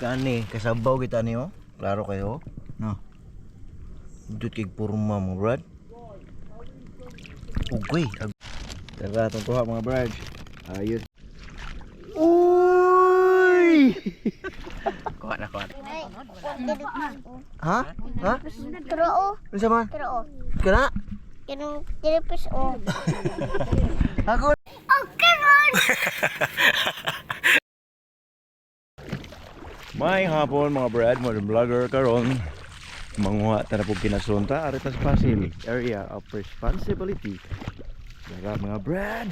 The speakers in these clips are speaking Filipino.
Kani, kasabaw kita ni oh. Klaro kayo. No. Dut kig purma mo, brad. Ugay. Tara, itong kuha mga brad. Ayos. Uy! Kuha na. Ha? Ha? Kroo. Ano sa man? Kroo. Kana? Kinong tiripis o. Ako! Oh, karon! May hapon mga brad, mga vlogger karon. Manguha ta na po kinasunta aritas Pasil area of responsibility. Daga mga brad.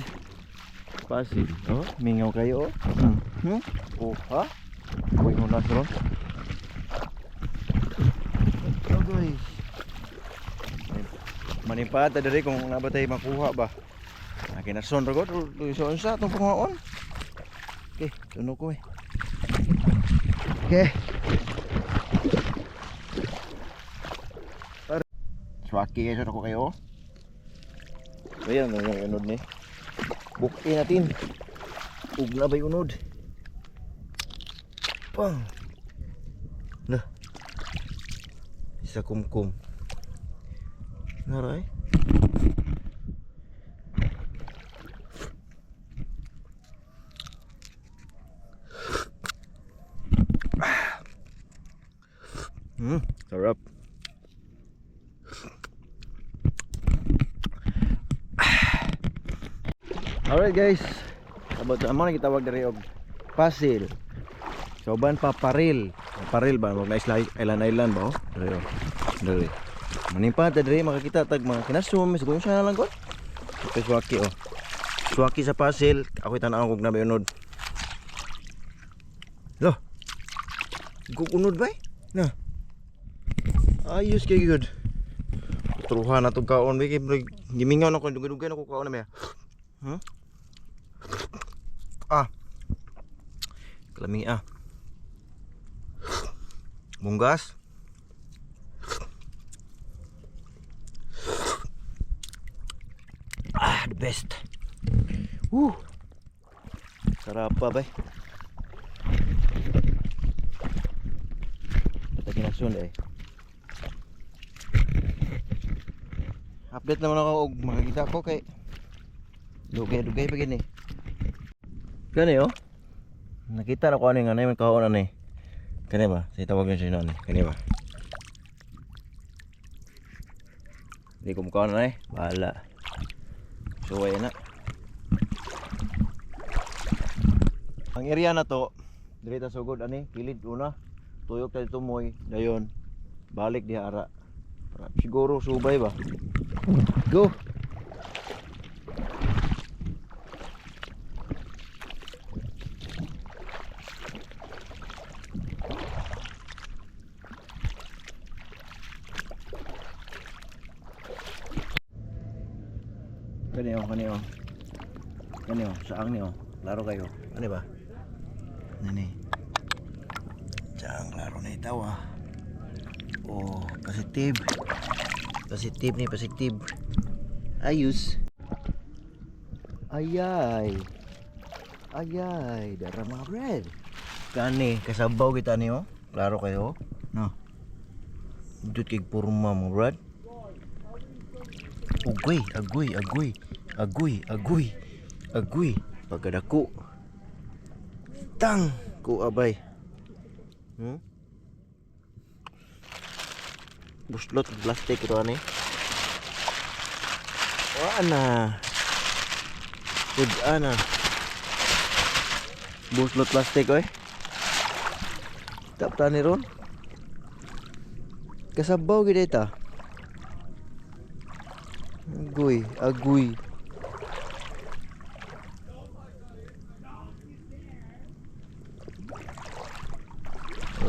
Pasil, oh, mingaw kayo oh. Oh, ha? Uy mo na ron. Oh guys. Manipata diri kung nabatay makuha ba. Kinasun ra gud so sa tong panguhaon. Okay, suno ko eh. Okay. Swaki guys, ako kayo. Ayan, yung unod ni. Bukin natin. Ug na ba'y unod? Pang. Nah. Isa kumkum. Naray. Sarap. Alright guys, about amo na gitawag diri og Pasil. Soban pa paril. Paril ba mag island ba oh? Diri oh. Diri. Manimpa ta diri makakita tag mga kinasum siguro siya na lang ko. Okay, swaki oh. Swaki sa Pasil, ako tan-aw kog na unod. Lo. Gugunod ba? Na. Ayos kay good. Truhan na tong kaon ba kay gimingaw na ko dugay-dugay na ko kaon na may. Kalami Munggas. The best. Sarap pa ba? Ito kinasun eh. Update naman ako og makikita ko kay dugay-dugay pa gini. Kani oh. Nakita na ko ano yung ano yung kaon ano eh. Kani ba? Sa tawag niya siya ano. Kani ba? Hindi ko mukha na eh. Bahala. Suway na. Ang area na to, direta sugod ani, kilid una. Tuyok tayo tumoy, dayon. Balik di ara. Siguro subay ba? Go! Kani oh, saang ni oh. Laro kayo. Ano ba? Nani. Diyan laro na itaw ah. Oh, positive. Positive ni, positive. Ayos. Ayay. Ayay, dara mga bread. Kani, kasabaw kita ni oh. Laro kayo. No. Dut kig purma mo, brad. Ugoy, agoy. Pagkadako. Tang ko abay. Buslot plastik ito ani. Ana. Ana. Buslot plastik oy. Tapta ni ron. Kasabaw gid eta. Agoy.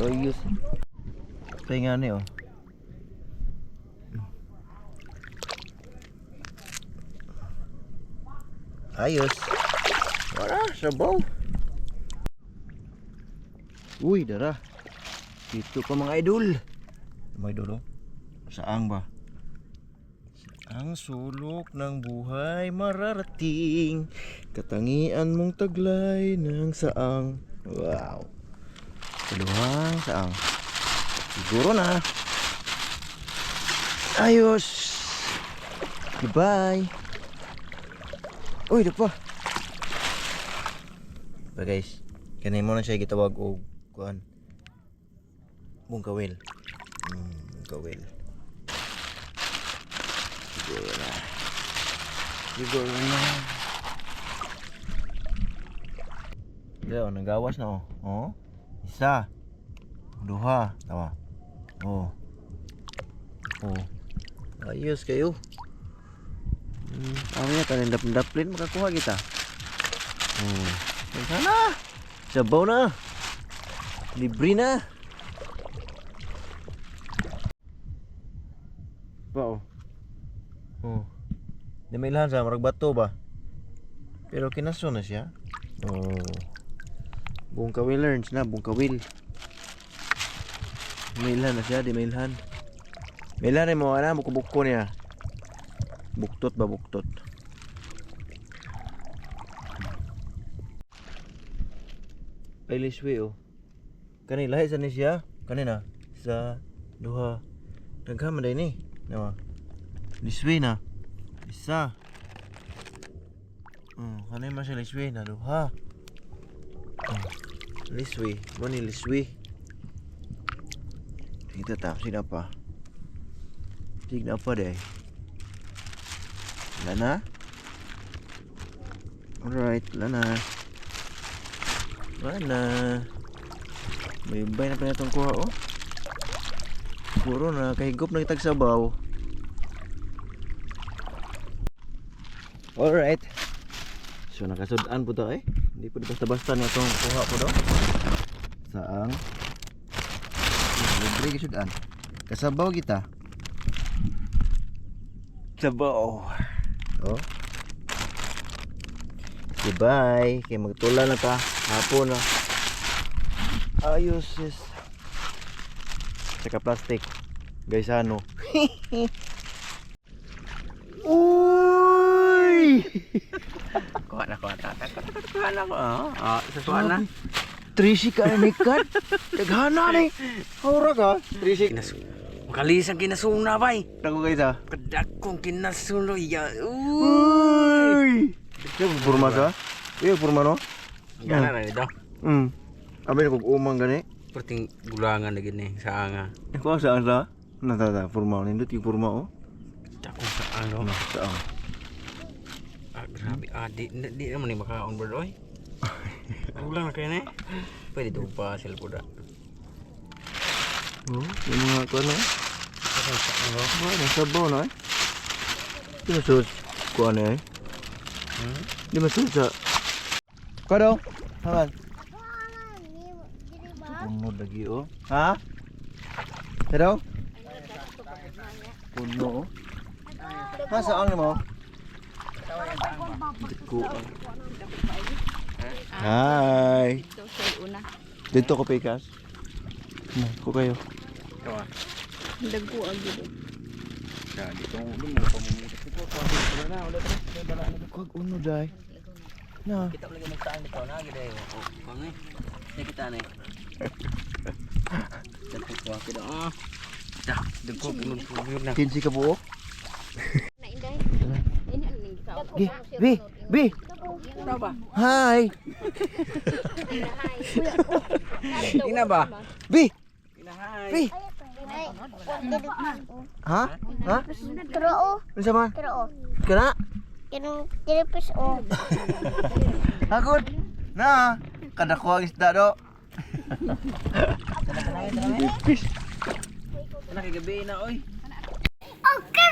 Ayos. Tingnan niyo. Ayos. Wala, sabaw. Uy, dara. Dito pa mga idol. Mga idol oh. Saang ba? Ang sulok ng buhay mararating, katangian mong taglay ng saang. Wow. Kaduhang saang. Siguro na. Ayos. Goodbye. Uy, dapa. Ba guys, kanay mo na siya gitawag og kuan. Bungkawil. Bungkawil. Siguro na. Siguro na. Yo, nagawas na oh. Oh. Isa. Duha, tawa. Oh. Oh. Ayos kayo. Awya tanan daplin makakuha kita. Oh. Sana. Sabaw na. Libre na. Pao. Oh. Damilahan sa marag bato ba? Pero kinaso na siya. Oh. Bungkawil learns na, bungkawil. Damilahan na siya, damilahan. Milhan mo ana buko-buko niya. Buktot ba buktot? Ay liswi oh. Kani lahi sa ni siya. Kanina sa duha. Daghan day ni. Nawa. Liswi na. Isa. Kanay man siya liswi na duha. Liswi, mani liswi. Kita tak sina pa. Tignan pa deh. Wala na? Alright, wala na. Wala na. May bay na pa itong kuha oh. Siguro na kahigop na itag sabaw. Alright. So nakasudaan po to eh. Hindi po basta-basta na itong kuha po do. Saang libre kasudaan. Kasabaw kita. Sabaw. Oh. Goodbye. Kaya magtula na ta. Hapon na. Ayos sis. Saka plastic. Guys ano. Uy! Kuha na. Kuha na ko. Sasuan na. Trisi ka ni kat. Daghana ni. Hawra ka. Trisi. Makalisang kinasuna bay. Naku guys ah. Kadakong kinasuno ya. Uy! Kaya purma sa? Iya purma no? Gana na nito. Abi na kog umang gani. Perting gulangan lagi nih sa anga. Ko saan sa? Nata purma nindot yung purma oh. Dakong sa anga. Saan? Grabe adik di naman ni makaon bro oy. Ulang na kayo na eh. Pwede ito pa sila po da. Oh, yung mga kuan no? Wah, nasabaw na eh. Di masud kuan eh. Di masud sa. Kado? Haman. Puno lagi oh. Ha? Kado? Puno oh. Ha, saan mo? Dito. Hi. Dito ko pikas. Ko kayo. Kawa. Dagko agad. Nah, dito mo pamumutik ko na ulit. Kog uno dai. Na. Kita lagi magtaan dito na gid eh. Oh, kami. Kita na. Dagko ko kita. Dah, dagko puno na. 15 ka buo. Na inday. Ini aning ka. Bi. Apa? Hi. Ina ba? Bi. Inahay. Bi. Ha? Ha? Kroo. Unsa man? Kroo. Kana? Kinong tiripis o. Agod. Na. Kada ko ang isda do. Fish. Nakagabi na oy. Okay,